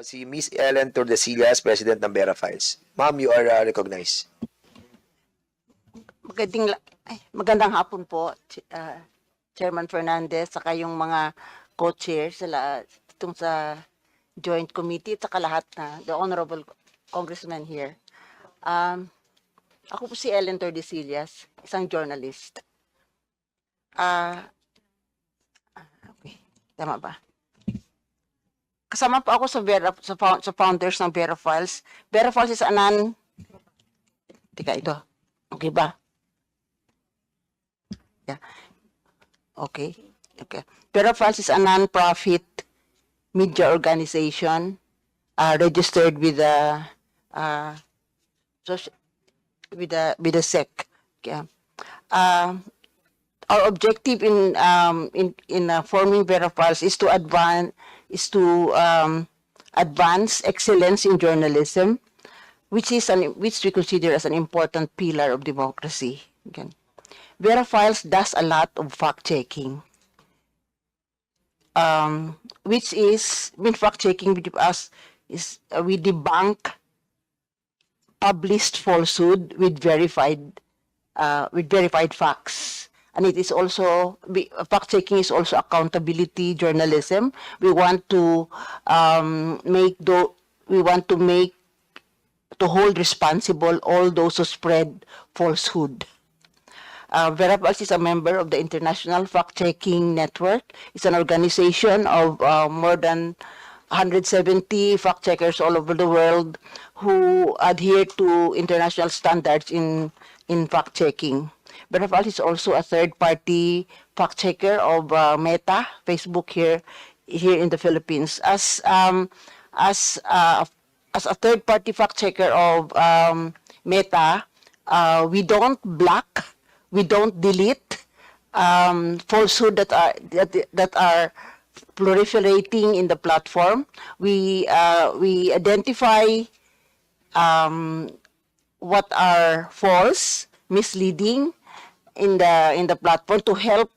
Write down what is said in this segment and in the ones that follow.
Si Miss Ellen Tordesillas, President ng Vera Files. Ma'am, you are recognized. Magandang hapon po, Chairman Fernandez, saka yung mga co-chairs itong sa Joint Committee at saka lahat na, the Honorable Congressman here. Ako po si Ellen Tordesillas, isang journalist. Okay, tama ba? Kasama po ako sa founders ng Vera Files. Vera Files is Tika, ito. Okay ba? Yeah. Okay. Vera Files is a non-profit media organization registered with the SEC. Okay. Our objective in forming Vera Files is to advance excellence in journalism, which we consider as an important pillar of democracy. Okay. Vera Files does a lot of fact-checking, fact-checking with us is we debunk published falsehood with verified facts. And it is also, fact-checking is also accountability journalism. We want to hold responsible all those who spread falsehood. Vera Files is a member of the International Fact-Checking Network. It's an organization of more than 170 fact-checkers all over the world who adhere to international standards in fact-checking. Vera Files is also a third-party fact-checker of Meta, Facebook here in the Philippines. As a third-party fact-checker of Meta, we don't block, we don't delete falsehood that are proliferating in the platform. We identify what are false, misleading in the platform to help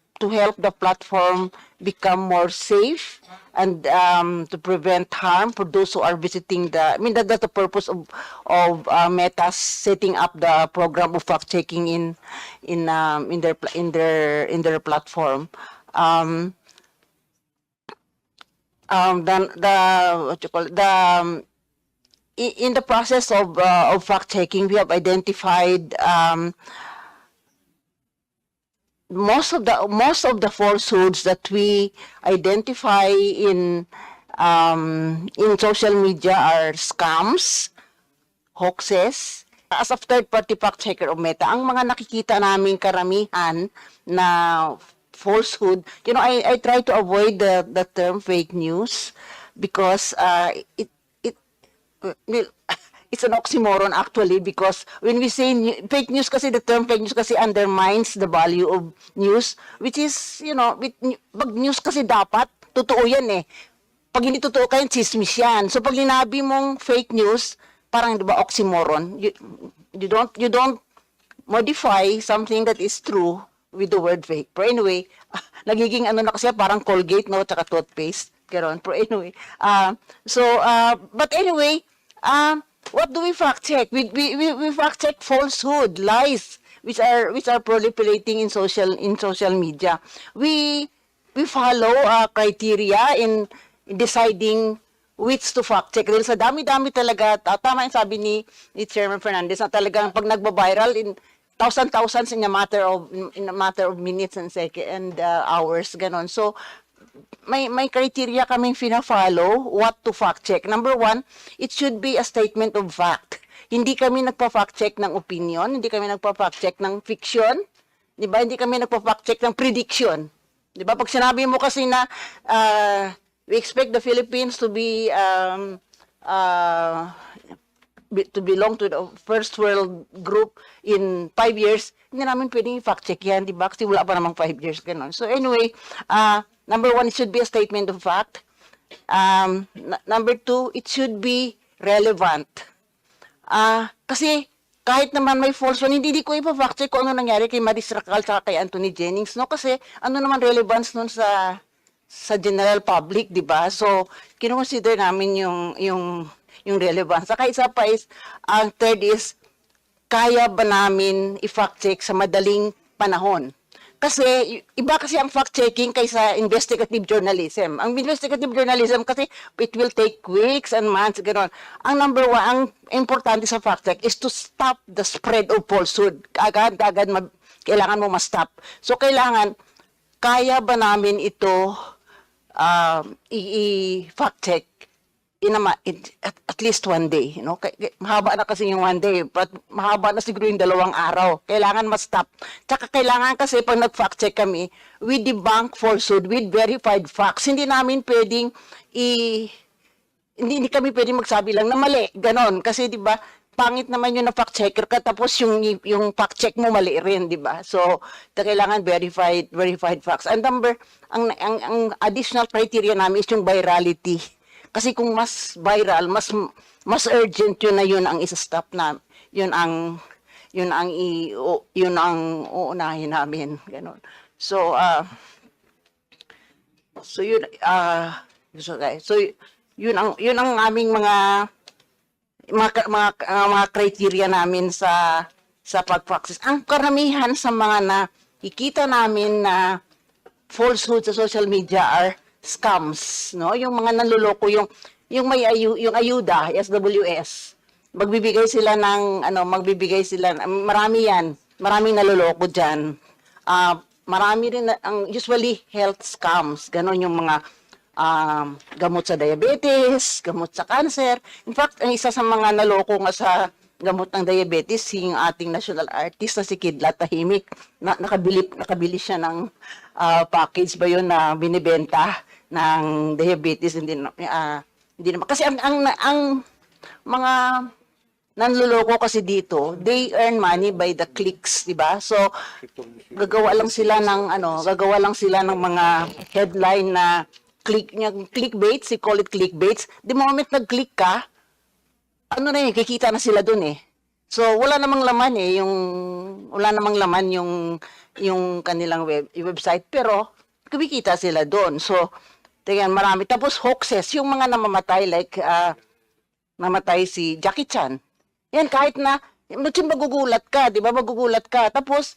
the platform become more safe and to prevent harm for those who are visiting that's the purpose of Meta setting up the program of fact checking in their platform. In the process of fact checking, we have identified most of the falsehoods that we identify in social media are scams, hoaxes. As a third-party fact-checker of Meta, ang mga nakikita naming karamihan na falsehood, I try to avoid the term fake news because it's an oxymoron actually, because when we say fake news kasi, the term fake news kasi undermines the value of news, which is, pag news kasi dapat, totoo yan eh. Pag hindi totoo kayo, chismis yan. So pag linabi mong fake news, parang diba oxymoron, you don't modify something that is true with the word fake. Pero anyway, nagiging na kasi parang Colgate, no, tsaka toothpaste. Pero anyway, but anyway, what do we fact check? We fact check falsehood, lies, which are proliferating in social media. We follow criteria in deciding which to fact check. Dahil sa dami-dami talaga, tama yung sabi ni Chairman Fernandez, na talagang pag nagba-viral in thousands in a matter of minutes and hours, ganon. So may criteria kaming fina-follow what to fact check. Number one, it should be a statement of fact. Hindi kami nagpa-fact check ng opinion, hindi kami nagpa-fact check ng fiction, di ba? Hindi kami nagpa-fact check ng prediction. Di ba? Pag sinabi mo kasi na we expect the Philippines to be to belong to the first world group in 5 years, hindi namin pwedeng fact check yan, di ba? Kasi wala pa namang 5 years, ganun. So anyway, number one, it should be a statement of fact. Number two, it should be relevant. Kasi kahit naman may false one, hindi ko ipa-fact check kung ano nangyari kay Maris Racal at kay Anthony Jennings, no? Kasi ano naman relevance nun sa sa general public, di ba? So, kinoconsider namin yung relevance. Saka isa pa is, ang third is, kaya ba namin i-fact check sa madaling panahon? Kasi, iba kasi ang fact-checking kaysa investigative journalism. Ang investigative journalism kasi, it will take weeks and months, gano'n. Ang number one, ang importante sa fact-check is to stop the spread of falsehood. Agad-agad, kailangan mo ma-stop. So, kailangan, kaya ba namin ito i-fact-check at least one day, you know? Mahaba na kasi yung one day, but mahaba na siguro yung 2 araw. Kailangan ma-stop. Tsaka kailangan kasi pag nag-fact check kami, we debunk falsehood with verified facts. Hindi namin pwedeng hindi kami pwedeng magsabi lang na mali, ganon. Kasi 'di ba, pangit naman yung na fact checker ka tapos yung fact check mo mali rin, 'di ba? So, kailangan verified facts. And number, ang additional criteria namin is yung virality. Kasi kung mas viral, mas urgent yun ang isa-stop na, yun ang uunahin namin, ganun. So yun ang aming mga criteria namin sa pag-practice. Ang karamihan sa mga nakikita namin na falsehood sa social media are scams, no? Yung mga nanloloko, yung yung ayuda, SWS. Magbibigay sila marami yan. Maraming naloloko diyan. Marami rin ang usually health scams, ganon yung mga gamot sa diabetes, gamot sa cancer. In fact, ang isa sa mga naloko nga sa gamot ng diabetes, yung ating national artist na si Kidlat Tahimik, nakabili siya ng package ba yun na binibenta ng diabetes, hindi naman kasi ang mga nanloloko kasi dito, they earn money by the clicks, di ba? So gagawa lang sila ng mga headline na clickbait, we call it clickbaits. The moment nag-click ka, kikita na sila dun eh. So wala namang laman yung kanilang website, pero kumikita sila doon. So tingnan, marami. Tapos hoaxes, yung mga namamatay, like namatay si Jackie Chan. Yan, kahit na magugulat ka, di ba? Magugulat ka. Tapos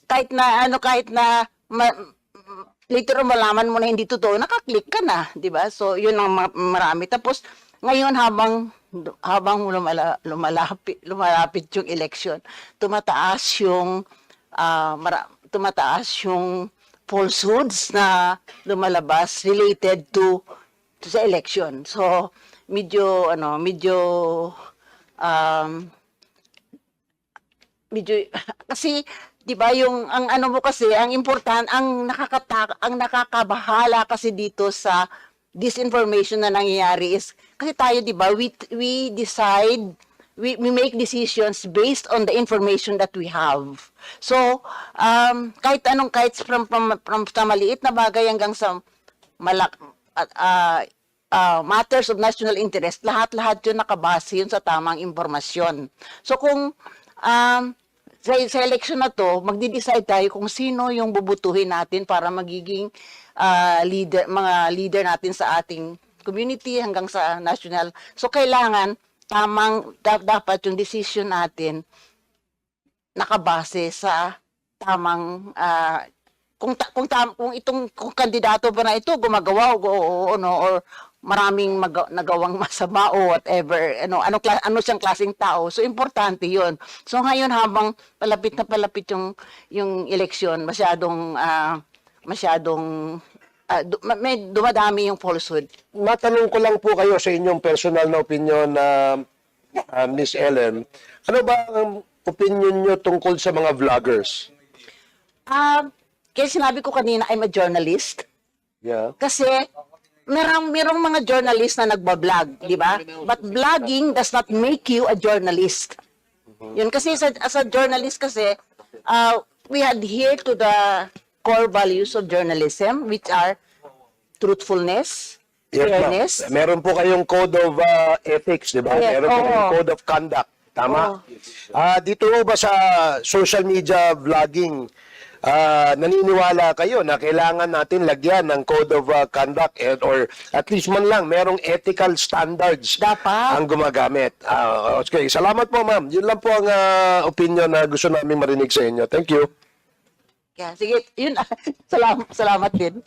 kahit na later malaman mo na hindi totoo, nakaklik ka na, di ba? So yun ang marami. Tapos ngayon habang lumalapit yung election, tumataas yung falsehoods na lumalabas related to sa election. So medyo kasi 'di ba yung ang nakakabahala kasi dito sa disinformation na nangyayari is kasi tayo 'di ba we decide, we make decisions based on the information that we have. So kahit from sa maliit na bagay hanggang sa matters of national interest, lahat yun nakabase yun sa tamang impormasyon. So kung sa election na to, magdi-decide tayo kung sino yung bubutuhin natin para magiging mga leader natin sa ating community hanggang sa national. So kailangan dapat yung decision natin nakabase sa tamang kung kandidato ba na ito gumagawa or maraming nagawang masama o whatever, ano siyang klaseng tao. So importante 'yon. So ngayon habang palapit yung election, masyadong may dumadami yung falsehood. Matanong ko lang po kayo sa inyong personal na opinion na Miss Ellen. Ano ba ang opinion nyo tungkol sa mga vloggers? Kaya sinabi ko kanina, I'm a journalist. Yeah. Kasi merong mga journalist na nagbablog, di ba? But vlogging does not make you a journalist. Yun kasi as a journalist kasi, we adhere to the core values of journalism, which are truthfulness, fairness. Yes, meron po kayong code of ethics, di ba? Yes, Meron po kayong code of conduct. Tama? Dito ba sa social media vlogging, naniniwala kayo na kailangan natin lagyan ng code of conduct or at least man lang merong ethical standards Dapat. ang gumagamit. Okay, salamat po ma'am. Yun lang po ang opinion na gusto namin marinig sa inyo. Thank you. Kaya, sige, yun, salamat din.